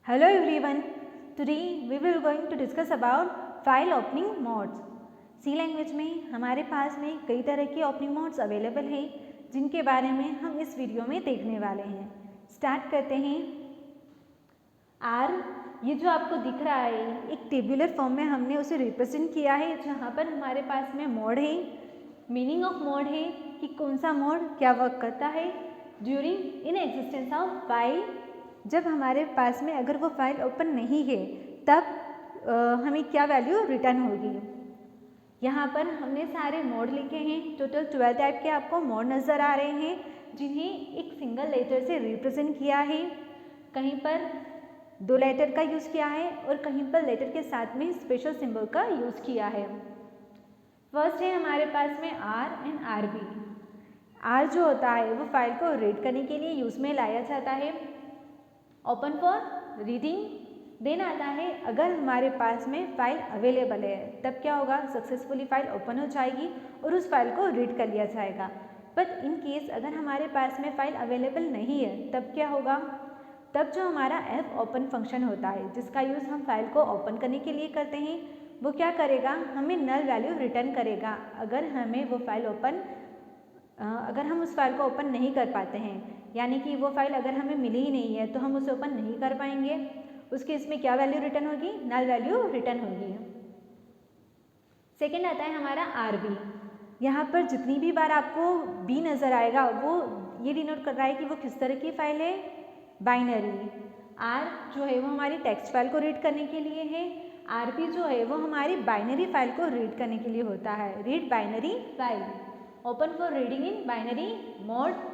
Hello everyone. Today we will going to discuss about file opening modes. C language में हमारे पास में कई तरह के ओपनिंग मोड्स अवेलेबल हैं जिनके बारे में हम इस वीडियो में देखने वाले हैं। स्टार्ट करते हैं। आर, ये जो आपको दिख रहा है एक टेबुलर फॉर्म में हमने उसे रिप्रेजेंट किया है जहाँ पर हमारे पास में मोड है। मीनिंग ऑफ मोड है कि कौन सा मोड क्या वर्क करता है during in existence of file. जब हमारे पास में अगर वो फाइल ओपन नहीं है तब हमें क्या वैल्यू रिटर्न होगी। यहाँ पर हमने सारे मोड लिखे हैं। टोटल 12 टाइप के आपको मोड नज़र आ रहे हैं जिन्हें एक सिंगल लेटर से रिप्रेजेंट किया है। कहीं पर 2 लेटर का यूज़ किया है और कहीं पर लेटर के साथ में स्पेशल सिंबल का यूज़ किया है। फर्स्ट है हमारे पास में R and R B. R जो होता है वो फाइल को रीड करने के लिए यूज़ में लाया जाता है, ओपन फॉर रीडिंग। देन आता है अगर हमारे पास में फाइल अवेलेबल है तब क्या होगा, सक्सेसफुली फाइल ओपन हो जाएगी और उस फाइल को रीड कर लिया जाएगा। बट इन केस अगर हमारे पास में फाइल अवेलेबल नहीं है तब क्या होगा, तब जो हमारा एफ ओपन फंक्शन होता है जिसका यूज़ हम फाइल को ओपन करने के लिए करते हैं वो क्या करेगा, हमें नल वैल्यू रिटर्न करेगा। अगर हमें वो फाइल अगर हम उस फाइल को ओपन नहीं कर पाते हैं, यानी कि वो फाइल अगर हमें मिली ही नहीं है तो हम उसे ओपन नहीं कर पाएंगे, उस केस में क्या वैल्यू रिटर्न होगी, नल वैल्यू रिटर्न होगी। सेकेंड आता है हमारा आर बी। यहाँ पर जितनी भी बार आपको बी नज़र आएगा वो ये डिनोट कर रहा है कि वो किस तरह की फाइल है, बाइनरी। आर जो है वो हमारी टेक्स्ट फाइल को रीड करने के लिए है, आर बी जो है वो हमारी बाइनरी फाइल को रीड करने के लिए होता है, read binary file, open for reading in binary mode.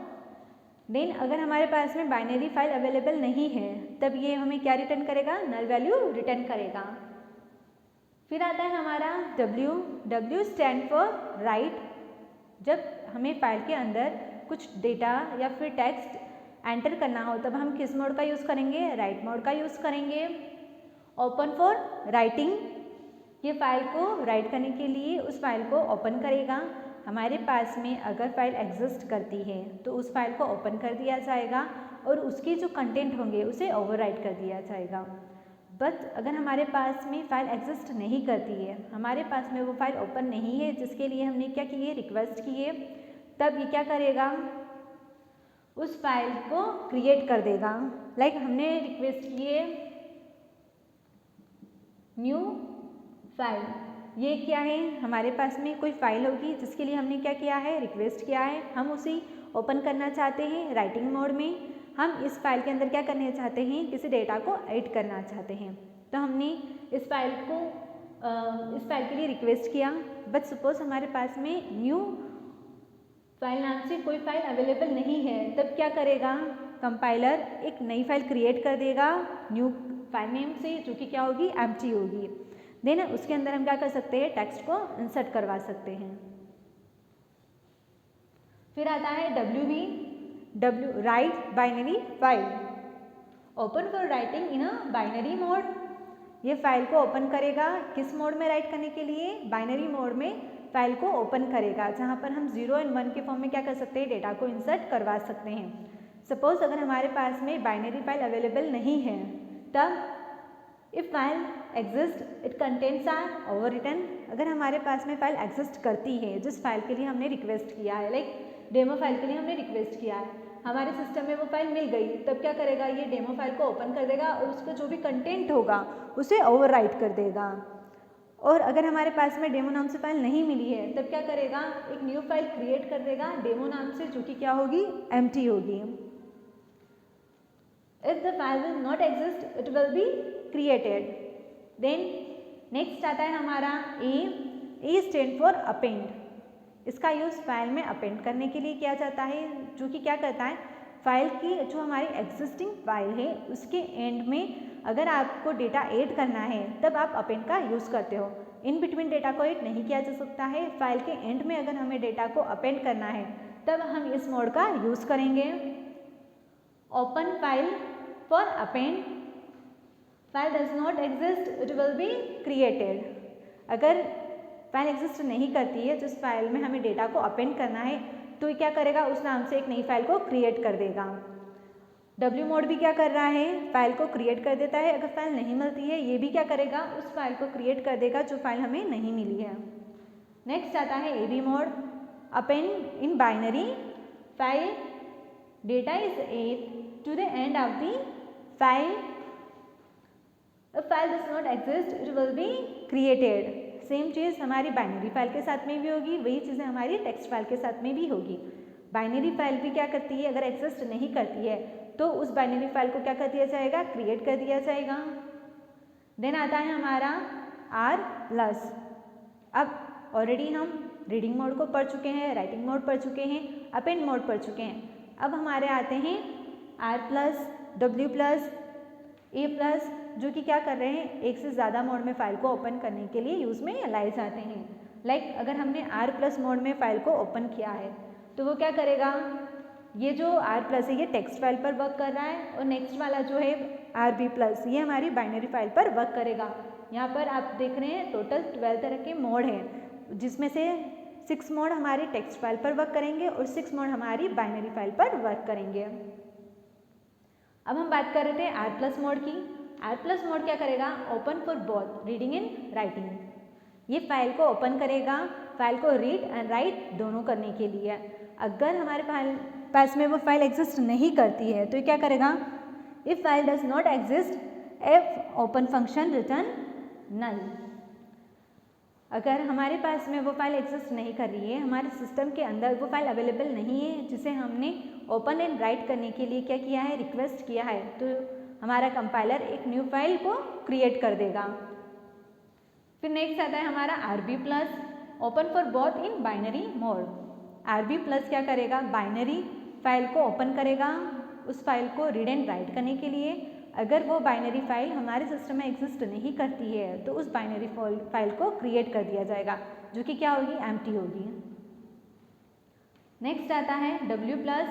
Then अगर हमारे पास में बाइनरी फाइल अवेलेबल नहीं है तब ये हमें क्या रिटर्न करेगा, नल वैल्यू रिटर्न करेगा। फिर आता है हमारा W. W stand for right. जब हमें फाइल के अंदर कुछ डेटा या फिर टेक्स्ट एंटर करना हो तब हम किस मोड का यूज़ करेंगे, राइट मोड का यूज़ करेंगे। ओपन फॉर राइटिंग, ये फाइल को राइट करने के लिए उस फाइल को ओपन करेगा। हमारे पास में अगर फाइल एग्जिस्ट करती है तो उस फाइल को ओपन कर दिया जाएगा और उसके जो कंटेंट होंगे उसे ओवरराइट कर दिया जाएगा। बट अगर हमारे पास में फाइल एग्जिस्ट नहीं करती है, हमारे पास में वो फाइल ओपन नहीं है जिसके लिए हमने क्या किए, रिक्वेस्ट किए, तब ये क्या करेगा, उस फाइल को क्रिएट कर देगा। लाइक हमने रिक्वेस्ट किए न्यू फाइल, ये क्या है, हमारे पास में कोई फाइल होगी जिसके लिए हमने क्या किया है, रिक्वेस्ट किया है, हम उसे ओपन करना चाहते हैं राइटिंग मोड में। हम इस फाइल के अंदर क्या करना चाहते हैं, किसी डेटा को ऐड करना चाहते हैं, तो हमने इस फाइल के लिए रिक्वेस्ट किया। बट सपोज हमारे पास में न्यू फाइल नाम से कोई फाइल अवेलेबल नहीं है तब क्या करेगा, कंपाइलर एक नई फाइल क्रिएट कर देगा न्यू फाइल नेम से, जो कि क्या होगी, एम्प्टी होगी। देन उसके अंदर हम क्या कर सकते हैं, टेक्स्ट को इंसर्ट करवा सकते हैं। फिर आता है W B. W write binary file, open for writing in a binary mode. ये फाइल को ओपन करेगा, किस मोड में राइट करने के लिए, बाइनरी मोड में फाइल को ओपन करेगा, जहाँ पर हम 0 और 1 के फॉर्म में क्या कर सकते हैं, डेटा को इंसर्ट करवा सकते हैं। सपोज अगर हमारे पास में बाइनरी फाइल अवेलेबल नहीं है तब if file exist it contents are overwritten. अगर हमारे पास में फाइल एग्जिस्ट करती है जिस फाइल के लिए हमने रिक्वेस्ट किया है, लाइक डेमो फाइल के लिए हमने रिक्वेस्ट किया है, हमारे सिस्टम में वो फाइल मिल गई, तब क्या करेगा, ये डेमो फाइल को ओपन कर देगा और उसका जो भी कंटेंट होगा उसे ओवरराइट कर देगा। और अगर हमारे पास में डेमो नाम से फाइल नहीं मिली है तब क्या करेगा, एक न्यू फाइल क्रिएट कर देगा डेमो नाम से, जो कि क्या होगी, एम्प्टी होगी। If the file will not exist, it will be created. Then next आता है हमारा A. A stand for append। इसका यूज़ फाइल में अपेंड करने के लिए किया जाता है, जो कि क्या करता है, फाइल की जो हमारी एग्जिस्टिंग फाइल है उसके एंड में अगर आपको डेटा ऐड करना है तब आप अपेंड का यूज़ करते हो। इन बिटवीन डेटा को ऐड नहीं किया जा सकता है, फाइल के एंड में अगर हमें डेटा को अपेंड करना है तब हम इस मोड का यूज़ करेंगे। Open file for append, file does not exist it will be created. अगर फाइल एग्जिस्ट नहीं करती है जिस फाइल में हमें डेटा को अपेंड करना है तो क्या करेगा, उस नाम से एक नई फाइल को क्रिएट कर देगा। डब्ल्यू मोड भी क्या कर रहा है, फाइल को क्रिएट कर देता है। अगर फाइल नहीं मिलती है ये भी क्या करेगा, उस फाइल को क्रिएट कर देगा जो फाइल हमें नहीं मिली है। नेक्स्ट आता है a b mode, append in binary file data is add to the end of the file, file does not exist it will be created. Same चीज़ हमारी बाइनरी फाइल के साथ में भी होगी, वही चीज़ें हमारी टेक्स्ट फाइल के साथ में भी होगी। बाइनरी फाइल भी क्या करती है, अगर एग्जिस्ट नहीं करती है तो उस बाइनरी फाइल को क्या कर दिया जाएगा, क्रिएट कर दिया जाएगा। देन आता है हमारा आर प्लस। अब ऑलरेडी हम रीडिंग मोड को पढ़ चुके हैं, राइटिंग मोड पढ़ चुके हैं, अपेंड मोड पढ़ चुके हैं। अब हमारे आते हैं R plus, W plus, A plus, जो कि क्या कर रहे हैं, एक से ज़्यादा मोड में फाइल को ओपन करने के लिए यूज़ में लाए जाते हैं। लाइक अगर हमने आर प्लस मोड में फाइल को ओपन किया है तो वो क्या करेगा, ये जो आर प्लस है ये टेक्स्ट फाइल पर वर्क कर रहा है और नेक्स्ट वाला जो है आर बी प्लस ये हमारी बाइनरी फाइल पर वर्क करेगा। यहाँ पर आप देख रहे हैं टोटल 12 तरह के मोड हैं, जिसमें से 6 मोड हमारी टेक्स्ट फाइल पर वर्क करेंगे और 6 मोड हमारी बाइनरी फाइल पर वर्क करेंगे। अब हम बात कर रहे थे आर प्लस मोड की। आर प्लस मोड क्या करेगा, open for both reading and writing. ये फाइल को ओपन करेगा, फाइल को रीड एंड राइट दोनों करने के लिए। अगर हमारे पास में वो फाइल एग्जिस्ट नहीं करती है तो ये क्या करेगा, if file does not exist fopen function return null. अगर हमारे पास में वो फाइल एग्जिस्ट नहीं कर रही है, हमारे सिस्टम के अंदर वो फाइल अवेलेबल नहीं है जिसे हमने ओपन एंड राइट करने के लिए क्या किया है, रिक्वेस्ट किया है, तो हमारा कंपाइलर एक न्यू फाइल को क्रिएट कर देगा। फिर नेक्स्ट आता है हमारा R B plus, open for both in binary mode. R B plus क्या करेगा, बाइनरी फाइल को ओपन करेगा, उस फाइल को रीड एंड राइट करने के लिए। अगर वो बाइनरी फाइल हमारे सिस्टम में एग्जिस्ट नहीं करती है तो उस बाइनरी फाइल को क्रिएट कर दिया जाएगा, जो कि क्या होगी, एम्प्टी होगी। नेक्स्ट आता है डब्ल्यू प्लस,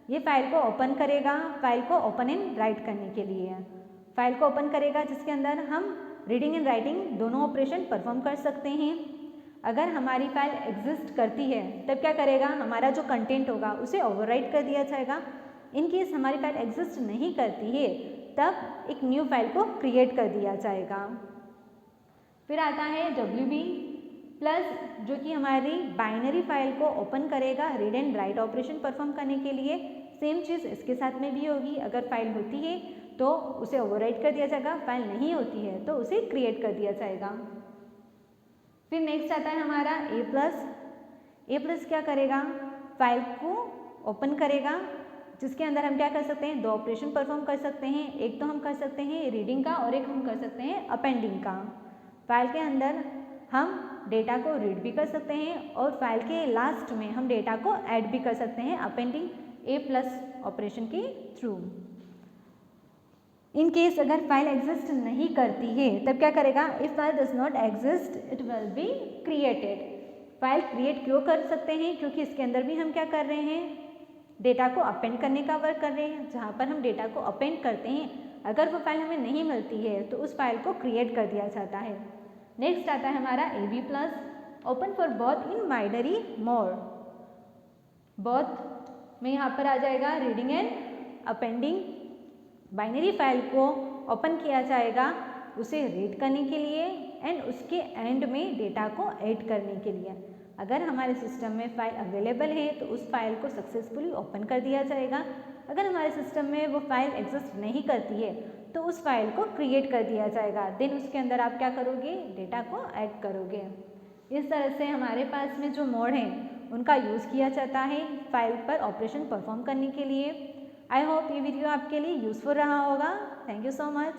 ये फाइल को ओपन करेगा, फाइल को ओपन एंड राइट करने के लिए। फाइल को ओपन करेगा जिसके अंदर हम रीडिंग एंड राइटिंग दोनों ऑपरेशन परफॉर्म कर सकते हैं। अगर हमारी फाइल एग्जिस्ट करती है तब क्या करेगा, हमारा जो कंटेंट होगा उसे ओवरराइट कर दिया जाएगा। इन केस हमारी फाइल एग्जिस्ट नहीं करती है तब एक न्यू फाइल को क्रिएट कर दिया जाएगा। फिर आता है डब्ल्यू बी प्लस, जो कि हमारी बाइनरी फाइल को ओपन करेगा read and write operation perform करने के लिए। सेम चीज़ इसके साथ में भी होगी, अगर फाइल होती है तो उसे ओवरराइट कर दिया जाएगा, फाइल नहीं होती है तो उसे क्रिएट कर दिया जाएगा। फिर नेक्स्ट आता है हमारा ए प्लस। ए प्लस क्या करेगा, फाइल को ओपन करेगा जिसके अंदर हम क्या कर सकते हैं, 2 ऑपरेशन परफॉर्म कर सकते हैं। एक तो हम कर सकते हैं रीडिंग का और एक हम कर सकते हैं अपेंडिंग का। फाइल के अंदर हम डेटा को रीड भी कर सकते हैं और फाइल के लास्ट में हम डेटा को ऐड भी कर सकते हैं अपेंडिंग ए प्लस ऑपरेशन के थ्रू। इन केस अगर फाइल एग्जिस्ट नहीं करती है तब क्या करेगा, if file does not exist it will be created. File create क्यों कर सकते हैं, क्योंकि इसके अंदर भी हम क्या कर रहे हैं, डेटा को अपेंड करने का वर्क कर रहे हैं। जहाँ पर हम डेटा को अपेंड करते हैं, अगर वो फाइल हमें नहीं मिलती है तो उस फाइल को क्रिएट कर दिया जाता है। नेक्स्ट आता है हमारा A B plus, open for both in binary mode. Both में यहाँ पर आ जाएगा reading and appending. Binary file को ओपन किया जाएगा उसे रीड करने के लिए एंड उसके एंड में डेटा को ऐड करने के लिए। अगर हमारे सिस्टम में फाइल अवेलेबल है तो उस फाइल को सक्सेसफुली ओपन कर दिया जाएगा। अगर हमारे सिस्टम में वो फाइल एग्जिस्ट नहीं करती है तो उस फाइल को क्रिएट कर दिया जाएगा। देन उसके अंदर आप क्या करोगे, डेटा को ऐड करोगे। इस तरह से हमारे पास में जो मोड हैं उनका यूज़ किया जाता है फाइल पर ऑपरेशन परफॉर्म करने के लिए। आई होप ये वीडियो आपके लिए यूज़फुल रहा होगा। Thank you so much.